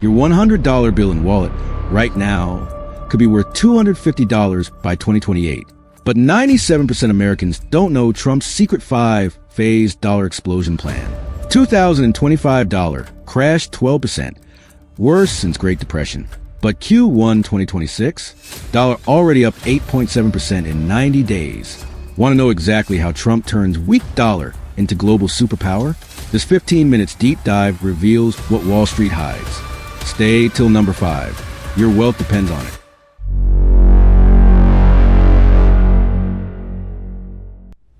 Your $100 bill and wallet right now could be worth $250 by 2028. But 97% Americans don't know Trump's secret 5-phase dollar explosion plan. 2025 dollar crashed 12%, worst since Great Depression. But Q1 2026, dollar already up 8.7% in 90 days. Want to know exactly how Trump turns weak dollar into global superpower? This 15 minutes deep dive reveals what Wall Street hides. Stay till number 5. Your wealth depends on it.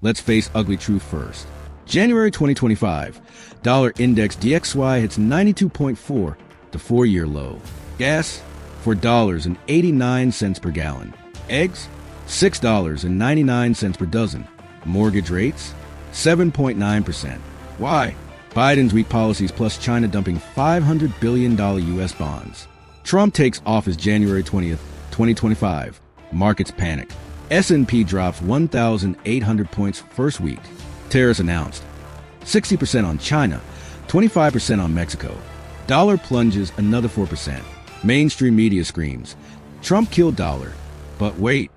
Let's face ugly truth first. January 2025, dollar index DXY hits 92.4, the 4-year low. Gas, $4.89 per gallon. Eggs, $6.99 per dozen. Mortgage rates, 7.9%. Why? Biden's weak policies plus China dumping $500 billion U.S. bonds. Trump takes office January 20th, 2025. Markets panic. S&P drops 1,800 points first week. Tariffs announced. 60% on China, 25% on Mexico. Dollar plunges another 4%. Mainstream media screams, Trump killed dollar. But wait.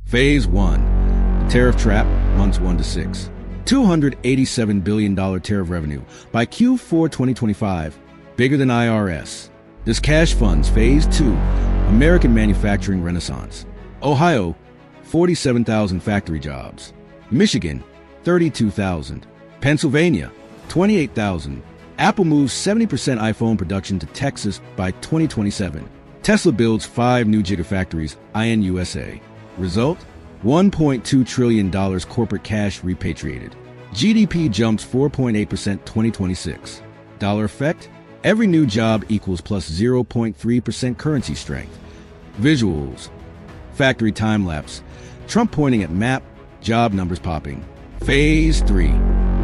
Phase 1. The tariff trap, months 1 to 6. $287 billion tariff revenue by Q4 2025, bigger than IRS. This cash funds Phase 2, American manufacturing renaissance. Ohio, 47,000 factory jobs. Michigan, 32,000. Pennsylvania, 28,000. Apple moves 70% iPhone production to Texas by 2027. Tesla builds 5 new gigafactories in USA. Result? $1.2 trillion corporate cash repatriated. GDP jumps 4.8% 2026. Dollar effect? Every new job equals plus 0.3% currency strength. Visuals. Factory time lapse. Trump pointing at map, job numbers popping. Phase 3.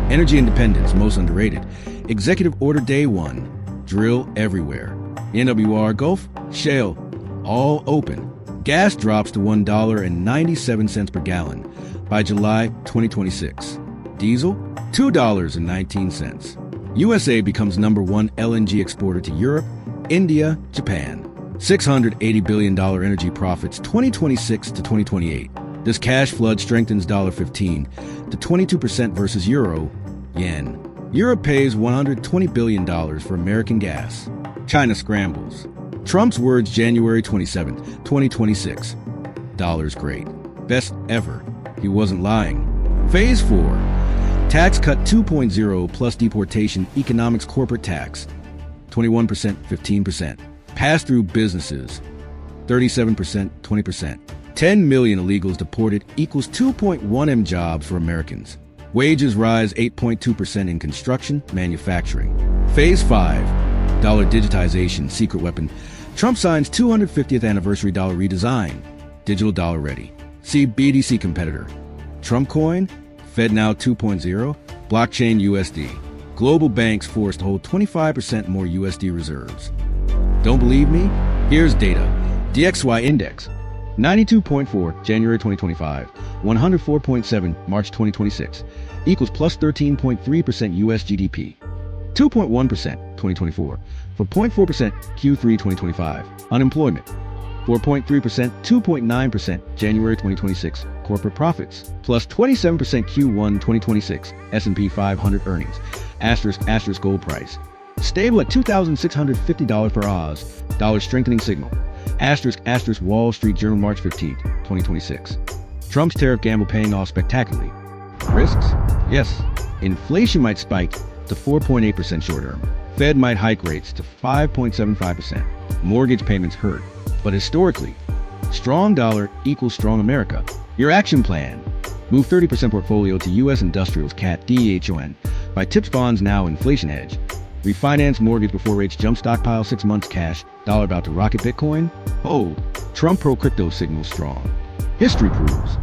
Energy independence, most underrated. Executive Order Day 1. Drill everywhere. NWR Gulf, shale, all open. Gas drops to $1.97 per gallon by July 2026. Diesel, $2.19. USA becomes number 1 LNG exporter to Europe, India, Japan. $680 billion energy profits 2026 to 2028. This cash flood strengthens $15 to 22% versus euro, yen. Europe pays $120 billion for American gas. China scrambles. Trump's words January 27, 2026. Dollar's great. Best ever. He wasn't lying. Phase 4. Tax cut 2.0 plus deportation economics corporate tax. 21%, 15%. Pass-through businesses. 37%, 20%. 10 million illegals deported equals 2.1 M jobs for Americans. Wages rise 8.2% in construction, manufacturing. Phase 5. Dollar digitization, secret weapon. Trump signs 250th anniversary dollar redesign. Digital dollar ready. See BDC competitor. TrumpCoin, FedNow 2.0, blockchain USD. Global banks forced to hold 25% more USD reserves. Don't believe me? Here's data. DXY index. 92.4 January 2025, 104.7 March 2026, equals plus 13.3% US GDP. 2.1% 2024, 4.4% Q3 2025. Unemployment, 4.3%, 2.9% January 2026. Corporate profits, plus 27% Q1 2026. S&P 500 earnings, asterisk gold price. Stable at $2,650 per Oz, dollar strengthening signal. Asterisk Wall Street Journal March 15, 2026. Trump's tariff gamble paying off spectacularly. Risks? Yes. Inflation might spike to 4.8% short term. Fed might hike rates to 5.75%. Mortgage payments hurt. But historically, strong dollar equals strong America. Your action plan. Move 30% portfolio to U.S. industrials CAT DEHON. Buy TIPS bonds now inflation hedge. Refinance mortgage before rates jump, stockpile 6 months cash, dollar about to rocket Bitcoin. Hold. Trump pro-crypto signals strong. History proves.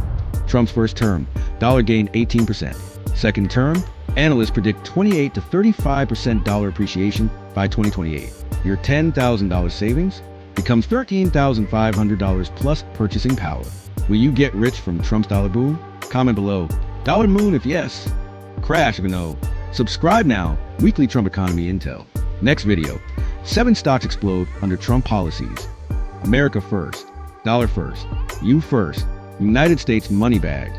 Trump's first term, dollar gained 18%. Second term, analysts predict 28 to 35% dollar appreciation by 2028. Your $10,000 savings becomes $13,500 plus purchasing power. Will you get rich from Trump's dollar boom? Comment below. Dollar moon if yes. Crash if no. Subscribe now. Weekly Trump economy intel. Next video. 7 stocks explode under Trump policies. America first, dollar first, you first, United States money bag.